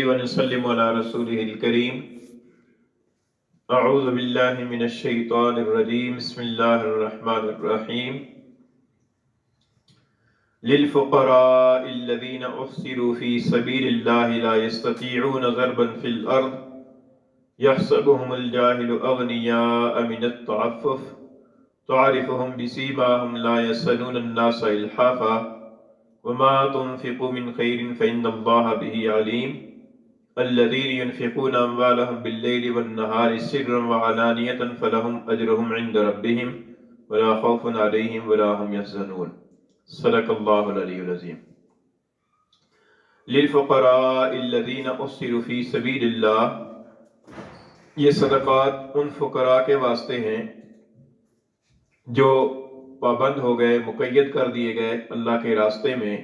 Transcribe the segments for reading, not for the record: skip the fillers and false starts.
ونسلم على رسوله الكريم اعوذ باللہ من الشیطان الرجیم بسم اللہ الرحمن الرحیم للفقراء الذين احصروا في سبيل الله لا يستطيعون ضربا في الارض يحسبهم الجاهل اغنياء من التعفف تعرفهم بسيماهم لا يسألون الناس الحافا وما تنفقوا من خير فإن الله به عليم الذين ينفقون أموالهم بالليل والنهار سرا وعلانية فلهم أجرهم عند ربهم ولا خوف عليهم ولا هم يحزنون صدق الله العلي العظيم للفقراء الذين أحصروا في سبيل الله یہ صدقات ان فقراء کے واسطے ہیں جو پابند ہو گئے، مقید کر دیے گئے اللہ کے راستے میں.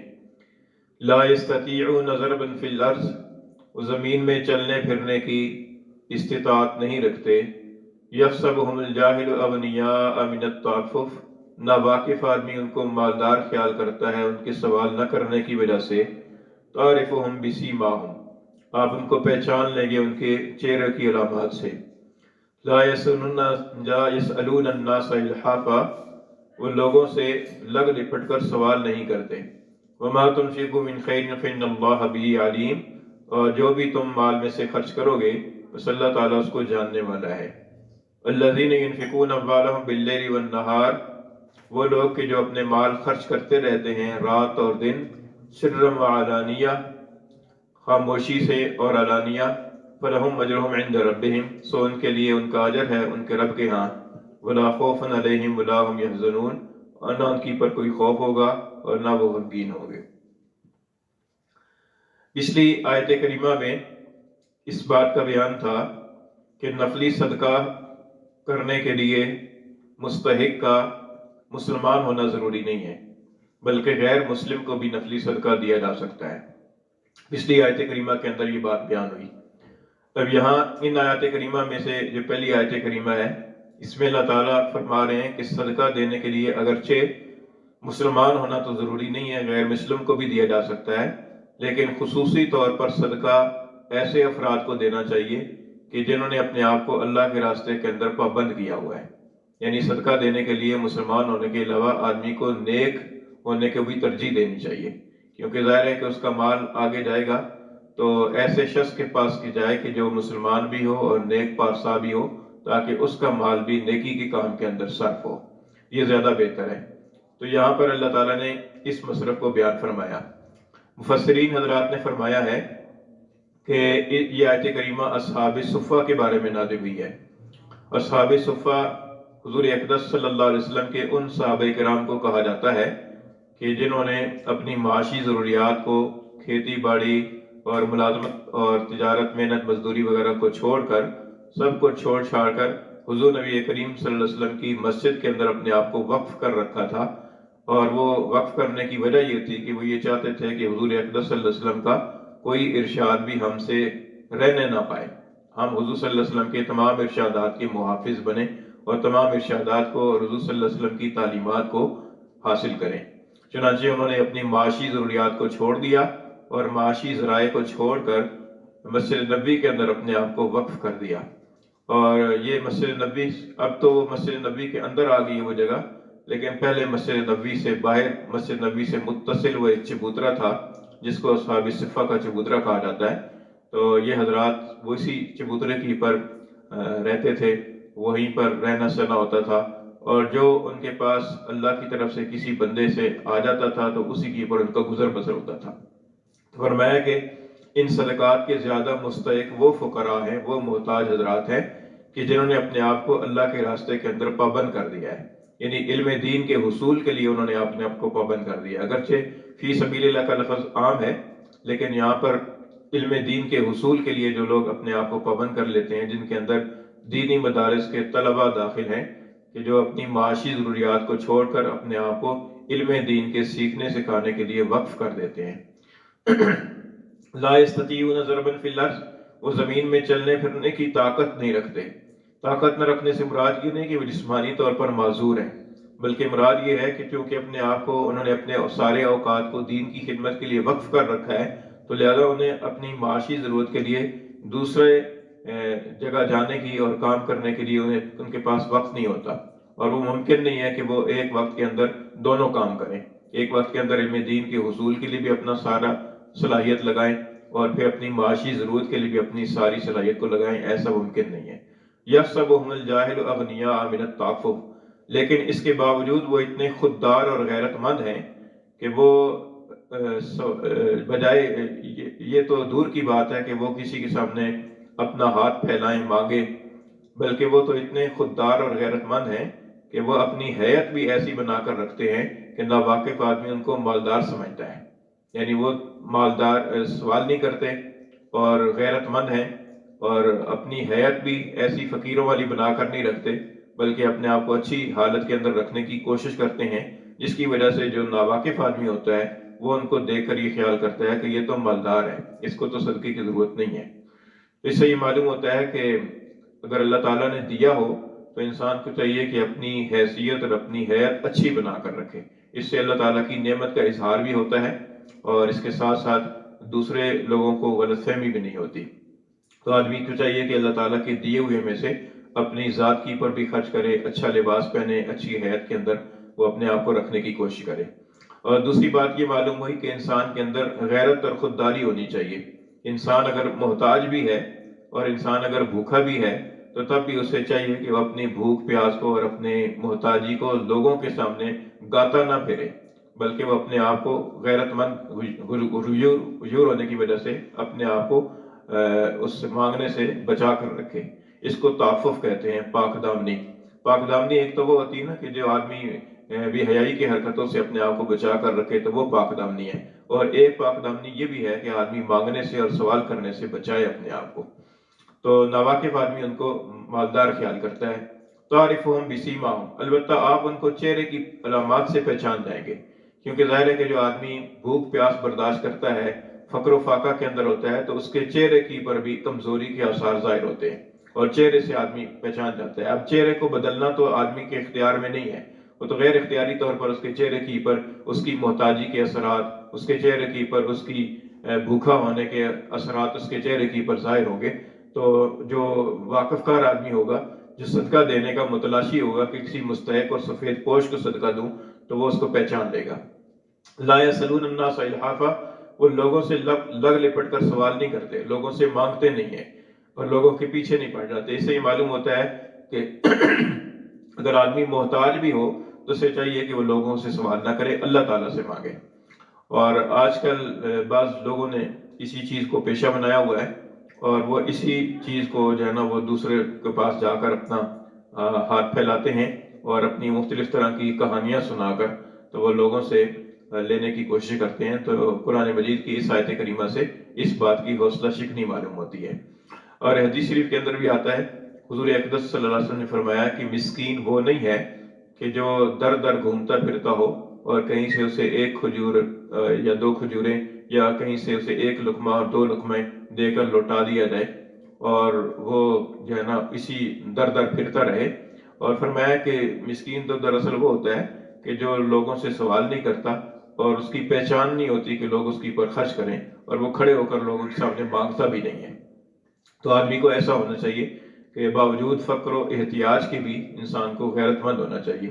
لا يستطيعون ضربا في الارض، وہ زمین میں چلنے پھرنے کی استطاعت نہیں رکھتے. یحسبهم الجاہل اغنیاء من التعفف، ناواقف آدمی ان کو مالدار خیال کرتا ہے ان کے سوال نہ کرنے کی وجہ سے. تعرفهم بسیماهم، آپ ان کو پہچان لیں گے ان کے چہرے کی علامات سے. لا يسألون الناس الحافا، وہ لوگوں سے لگ لپٹ کر سوال نہیں کرتے. وما تنفقوا من خیر فإن اللہ به علیم، اور جو بھی تم مال میں سے خرچ کرو گے بس اللہ تعالیٰ اس کو جاننے والا ہے. الذین ينفقون اموالهم باللیل والنہار، وہ لوگ کہ جو اپنے مال خرچ کرتے رہتے ہیں رات اور دن. سرا وعلانیہ، خاموشی سے اور علانیہ. فلہم اجرہم عند ربہم، سو ان کے لیے ان کا اجر ہے ان کے رب کے ہاں. ولا خوف علیہم ولا هم يحزنون، اور نہ ان کی پر کوئی خوف ہوگا اور نہ وہ غمگین ہوں گے. پچھلی آیت کریمہ میں اس بات کا بیان تھا کہ نفلی صدقہ کرنے کے لیے مستحق کا مسلمان ہونا ضروری نہیں ہے، بلکہ غیر مسلم کو بھی نفلی صدقہ دیا جا سکتا ہے. پچھلی آیت کریمہ کے اندر یہ بات بیان ہوئی. اب یہاں ان آیات کریمہ میں سے جو پہلی آیت کریمہ ہے، اس میں اللہ تعالیٰ فرما رہے ہیں کہ صدقہ دینے کے لیے اگرچہ مسلمان ہونا تو ضروری نہیں ہے، غیر مسلم کو بھی دیا جا سکتا ہے، لیکن خصوصی طور پر صدقہ ایسے افراد کو دینا چاہیے کہ جنہوں نے اپنے آپ کو اللہ کے راستے کے اندر پابند کیا ہوا ہے. یعنی صدقہ دینے کے لیے مسلمان ہونے کے علاوہ آدمی کو نیک ہونے کو بھی ترجیح دینی چاہیے، کیونکہ ظاہر ہے کہ اس کا مال آگے جائے گا تو ایسے شخص کے پاس کی جائے کہ جو مسلمان بھی ہو اور نیک پارسا بھی ہو، تاکہ اس کا مال بھی نیکی کے کام کے اندر صرف ہو. یہ زیادہ بہتر ہے. تو یہاں پر اللہ تعالیٰ نے اس مصرف کو بیان فرمایا. مفسرین حضرات نے فرمایا ہے کہ یہ آیت کریمہ اصحاب صفہ کے بارے میں نازل ہوئی ہے. اصحاب صفہ حضور اقدس صلی اللہ علیہ وسلم کے ان صحابہ کرام کو کہا جاتا ہے کہ جنہوں نے اپنی معاشی ضروریات کو، کھیتی باڑی اور ملازمت اور تجارت، محنت مزدوری وغیرہ کو چھوڑ کر، سب کو چھوڑ چھاڑ کر حضور نبی کریم صلی اللہ علیہ وسلم کی مسجد کے اندر اپنے آپ کو وقف کر رکھا تھا. اور وہ وقف کرنے کی وجہ یہ تھی کہ وہ یہ چاہتے تھے کہ حضور اقدس صلی اللہ علیہ وسلم کا کوئی ارشاد بھی ہم سے رہنے نہ پائے، ہم حضور صلی اللہ علیہ وسلم کے تمام ارشادات کے محافظ بنیں اور تمام ارشادات کو اور حضور صلی اللہ علیہ وسلم کی تعلیمات کو حاصل کریں. چنانچہ انہوں نے اپنی معاشی ضروریات کو چھوڑ دیا اور معاشی ذرائع کو چھوڑ کر مسجد نبوی کے اندر اپنے آپ کو وقف کر دیا. اور یہ مسجد نبوی، اب تو مسجد نبوی کے اندر آ گئی ہے وہ جگہ، لیکن پہلے مسجد نبوی سے باہر، مسجد نبوی سے متصل وہ ایک چبوترا تھا جس کو اصحاب صفہ کا چبوترا کہا جاتا ہے. تو یہ حضرات وہ اسی چبوترے کی پر رہتے تھے، وہیں پر رہنا سہنا ہوتا تھا، اور جو ان کے پاس اللہ کی طرف سے کسی بندے سے آ جاتا تھا تو اسی کی پر ان کا گزر بسر ہوتا تھا. فرمایا کہ ان صدقات کے زیادہ مستحق وہ فقراء ہیں، وہ محتاج حضرات ہیں کہ جنہوں نے اپنے آپ کو اللہ کے راستے کے اندر پابند کر دیا ہے. یعنی علم دین کے حصول کے لیے انہوں نے اپنے آپ کو پابند کر دیا. اگرچہ فی سبیل اللہ کا لفظ عام ہے، لیکن یہاں پر علم دین کے حصول کے لیے جو لوگ اپنے آپ کو پابند کر لیتے ہیں، جن کے اندر دینی مدارس کے طلباء داخل ہیں، کہ جو اپنی معاشی ضروریات کو چھوڑ کر اپنے آپ کو علم دین کے سیکھنے سکھانے کے لیے وقف کر دیتے ہیں. لا یستطیعون ضربا فی الارض، وہ زمین میں چلنے پھرنے کی طاقت نہیں رکھتے. طاقت نہ رکھنے سے مراد یہ نہیں کہ وہ جسمانی طور پر معذور ہیں، بلکہ مراد یہ ہے کہ چونکہ اپنے آپ کو انہوں نے اپنے سارے اوقات کو دین کی خدمت کے لیے وقف کر رکھا ہے، تو لہذا انہیں اپنی معاشی ضرورت کے لیے دوسرے جگہ جانے کی اور کام کرنے کے لیے ان کے پاس وقت نہیں ہوتا، اور وہ ممکن نہیں ہے کہ وہ ایک وقت کے اندر دونوں کام کریں، ایک وقت کے اندر علم دین کے حصول کے لیے بھی اپنا سارا صلاحیت لگائیں اور پھر اپنی معاشی ضرورت کے لیے بھی اپنی ساری صلاحیت کو لگائیں، ایسا ممکن نہیں ہے۔ یحسبهم الجاہل اغنیاء من التعفف، لیکن اس کے باوجود وہ اتنے خوددار اور غیرت مند ہیں کہ وہ بجائے یہ تو دور کی بات ہے کہ وہ کسی کے سامنے اپنا ہاتھ پھیلائیں مانگے، بلکہ وہ تو اتنے خوددار اور غیرت مند ہیں کہ وہ اپنی حیت بھی ایسی بنا کر رکھتے ہیں کہ ناواقف آدمی ان کو مالدار سمجھتا ہے، یعنی وہ مالدار سوال نہیں کرتے اور غیرت مند ہیں، اور اپنی حیت بھی ایسی فقیروں والی بنا کر نہیں رکھتے، بلکہ اپنے آپ کو اچھی حالت کے اندر رکھنے کی کوشش کرتے ہیں، جس کی وجہ سے جو ناواقف آدمی ہوتا ہے وہ ان کو دیکھ کر یہ خیال کرتا ہے کہ یہ تو مالدار ہے، اس کو تو صدقے کی ضرورت نہیں ہے۔ اس سے یہ معلوم ہوتا ہے کہ اگر اللہ تعالیٰ نے دیا ہو تو انسان کو چاہیے کہ اپنی حیثیت اور اپنی حیت اچھی بنا کر رکھے، اس سے اللہ تعالیٰ کی نعمت کا اظہار بھی ہوتا ہے اور اس کے ساتھ ساتھ دوسرے لوگوں کو غلط فہمی بھی نہیں ہوتی۔ تو آدمی کو چاہیے کہ اللہ تعالیٰ کے دیے ہوئے میں سے اپنی ذات کی پر بھی خرچ کرے، اچھا لباس پہنے، اچھی حیت کے اندر وہ اپنے آپ کو رکھنے کی کوشش کرے۔ اور دوسری بات یہ معلوم ہوئی کہ انسان کے اندر غیرت اور خودداری ہونی چاہیے۔ انسان اگر محتاج بھی ہے اور انسان اگر بھوکا بھی ہے تو تب بھی اسے چاہیے کہ وہ اپنی بھوک پیاس کو اور اپنے محتاجی کو لوگوں کے سامنے گاتا نہ پھرے، بلکہ وہ اپنے آپ کو غیرت مند غیور ہونے کی وجہ سے اپنے آپ کو اس مانگنے سے بچا کر رکھے۔ اس کو تعفف کہتے ہیں، پاک دامنی۔ پاک دامنی ایک تو وہ ہوتی ہے نا کہ جو آدمی بے حیائی کی حرکتوں سے اپنے آپ کو بچا کر رکھے، تو وہ پاک دامنی ہے، اور ایک پاک دامنی یہ بھی ہے کہ آدمی مانگنے سے اور سوال کرنے سے بچائے اپنے آپ کو۔ تو ناواقف آدمی ان کو مالدار خیال کرتا ہے۔ تعرفہم بسیماہم، البتہ آپ ان کو چہرے کی علامات سے پہچان جائیں گے، کیونکہ ظاہر ہے کہ جو آدمی بھوک پیاس برداشت کرتا ہے، فقر و فاقہ کے اندر ہوتا ہے، تو اس کے چہرے کی پر بھی کمزوری کے آثار ظاہر ہوتے ہیں، اور چہرے سے آدمی پہچان جاتا ہے۔ اب چہرے کو بدلنا تو آدمی کے اختیار میں نہیں ہے، وہ تو غیر اختیاری طور پر اس کے چہرے کی پر اس کی محتاجی کے اثرات، اس کے چہرے کی پر اس کی بھوکا ہونے کے اثرات اس کے چہرے کی پر ظاہر ہوں گے۔ تو جو واقف کار آدمی ہوگا، جو صدقہ دینے کا متلاشی ہوگا کہ کسی مستحق اور سفید پوش کو صدقہ دوں، تو وہ اس کو پہچان لے گا۔ لا یسألون الناس الحافا، وہ لوگوں سے لگ لپٹ کر سوال نہیں کرتے، لوگوں سے مانگتے نہیں ہیں اور لوگوں کے پیچھے نہیں پڑ جاتے۔ اس سے یہ معلوم ہوتا ہے کہ اگر آدمی محتاج بھی ہو تو اسے چاہیے کہ وہ لوگوں سے سوال نہ کرے، اللہ تعالیٰ سے مانگے۔ اور آج کل بعض لوگوں نے اسی چیز کو پیشہ بنایا ہوا ہے، اور وہ اسی چیز کو جو ہے نا وہ دوسرے کے پاس جا کر اپنا ہاتھ پھیلاتے ہیں اور اپنی مختلف طرح کی کہانیاں سنا کر تو وہ لوگوں سے لینے کی کوشش کرتے ہیں۔ تو قرآن مجید کی اس آیت کریمہ سے اس بات کی حوصلہ شکنی معلوم ہوتی ہے۔ اور حدیث شریف کے اندر بھی آتا ہے، حضور اقدس صلی اللہ علیہ وسلم نے فرمایا کہ مسکین وہ نہیں ہے کہ جو در در گھومتا پھرتا ہو اور کہیں سے اسے ایک کھجور یا دو کھجوریں یا کہیں سے اسے ایک لقمہ اور دو لقمے دے کر لوٹا دیا جائے اور وہ جو ہے نا اسی در در پھرتا رہے۔ اور فرمایا کہ مسکین تو دراصل وہ ہوتا ہے کہ جو لوگوں سے سوال نہیں کرتا اور اس کی پہچان نہیں ہوتی کہ لوگ اس کی پر خرچ کریں، اور وہ کھڑے ہو کر لوگوں کے سامنے مانگتا بھی نہیں ہے۔ تو آدمی کو ایسا ہونا چاہیے کہ باوجود فقر و احتیاج کے بھی انسان کو غیرت مند ہونا چاہیے۔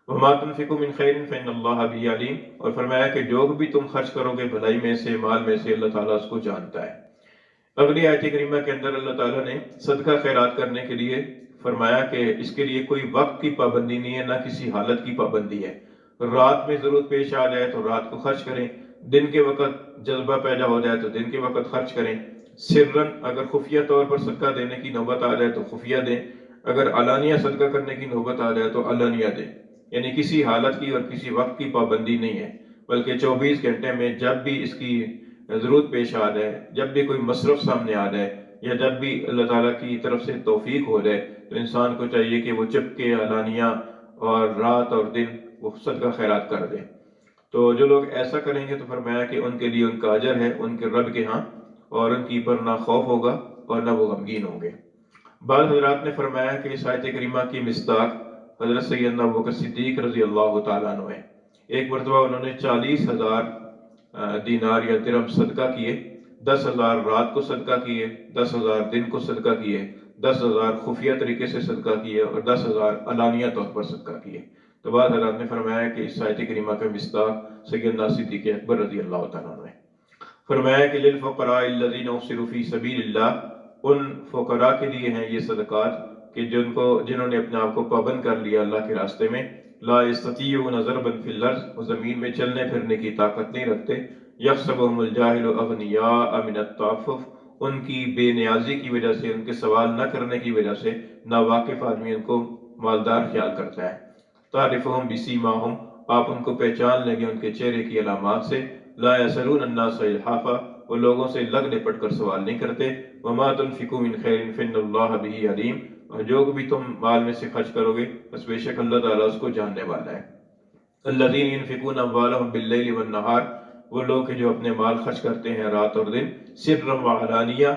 وما تنفقوا من خیر فإن اللہ بہ علیم، اور فرمایا کہ جو بھی تم خرچ کرو گے بھلائی میں سے، مال میں سے، اللہ تعالیٰ اس کو جانتا ہے۔ اگلی آیت کریمہ کے اندر اللہ تعالیٰ نے صدقہ خیرات کرنے کے لیے فرمایا کہ اس کے لیے کوئی وقت کی پابندی نہیں ہے، نہ کسی حالت کی پابندی ہے۔ رات میں ضرورت پیش آ جائے تو رات کو خرچ کریں، دن کے وقت جذبہ پیدا ہو جائے تو دن کے وقت خرچ کریں، سرن اگر خفیہ طور پر صدقہ دینے کی نوبت آ جائے تو خفیہ دیں، اگر علانیہ صدقہ کرنے کی نوبت آ جائے تو علانیہ دیں۔ یعنی کسی حالت کی اور کسی وقت کی پابندی نہیں ہے، بلکہ 24 گھنٹے میں جب بھی اس کی ضرورت پیش آ جائے، جب بھی کوئی مصرف سامنے آ جائے، یا جب بھی اللہ تعالیٰ کی طرف سے توفیق ہو جائے، تو انسان کو چاہیے کہ وہ چپ کے علانیہ اور رات اور دن وہ صدقہ خیرات کر دے۔ تو جو لوگ ایسا کریں گے تو فرمایا کہ ان کے لیے ان کا اجر ہے ان کے رب کے ہاں، اور ان کی پر نہ خوف ہوگا اور نہ وہ غمگین ہوں گے۔ بعض حضرات نے فرمایا کہ اس آیت کریمہ کی مصداق حضرت سیدنا ابوبکر صدیق رضی اللہ تعالیٰ عنہ ہے۔ ایک مرتبہ انہوں نے 40,000 دینار یا درہم صدقہ کیے، 10,000 رات کو صدقہ کیے، 10,000 دن کو صدقہ کیے، 10,000 خفیہ طریقے سے صدقہ کیے، اور 10,000 علانیہ طور پر صدقہ کیے۔ تو بعض حضرات نے فرمایا کہ اس آیت کریمہ کا مصداق سیدنا صدیق اکبر رضی اللہ تعالیٰ عنہ ہے۔ فرمایا کہ للفقراء الذین احصروا فی سبیل اللہ، ان فقراء کے لیے ہیں یہ صدقات کہ جنہوں نے اپنے آپ کو پابند کر لیا اللہ کے راستے میں، لا یستطیعون ضربا فی الارض، وہ زمین میں چلنے پھرنے کی طاقت نہیں رکھتے، یحسبهم الجاہل اغنیاء من التعفف، ان کی بے نیازی کی وجہ سے، ان کے سوال نہ کرنے کی وجہ سے ناواقف آدمی ان کو مالدار خیال کرتا ہے۔ تعرفهم بسیماہم، آپ ان کو پہچان لیں گے ان کے چہرے کی علامات سے، لا یسألون الناس الحافا، وہ لوگوں سے لگ لپٹ کر سوال نہیں کرتے، وما تنفقوا من خیر فإن اللہ بہ علیم، اور جو بھی تم مال میں سے خرچ کرو گے بس بے شک اللہ تعالیٰ اس کو جاننے والا ہے۔ الذین ينفقون اموالهم باللیل والنہار، وہ لوگ کہ جو اپنے مال خرچ کرتے ہیں رات اور دن، سرا وعلانیہ،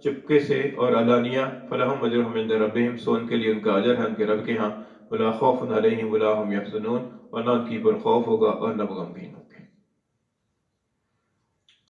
چپکے سے اور علانیہ، فلہم اجرہم عند ربہم، سو ان کے لیے ان کا اجر ہے ان کے رب کے ہاں، ولا خوف علیہم ولا هم یحزنون، اور نہ ان کی پر خوف ہوگا اور نہ وہ غمگین ہوں۔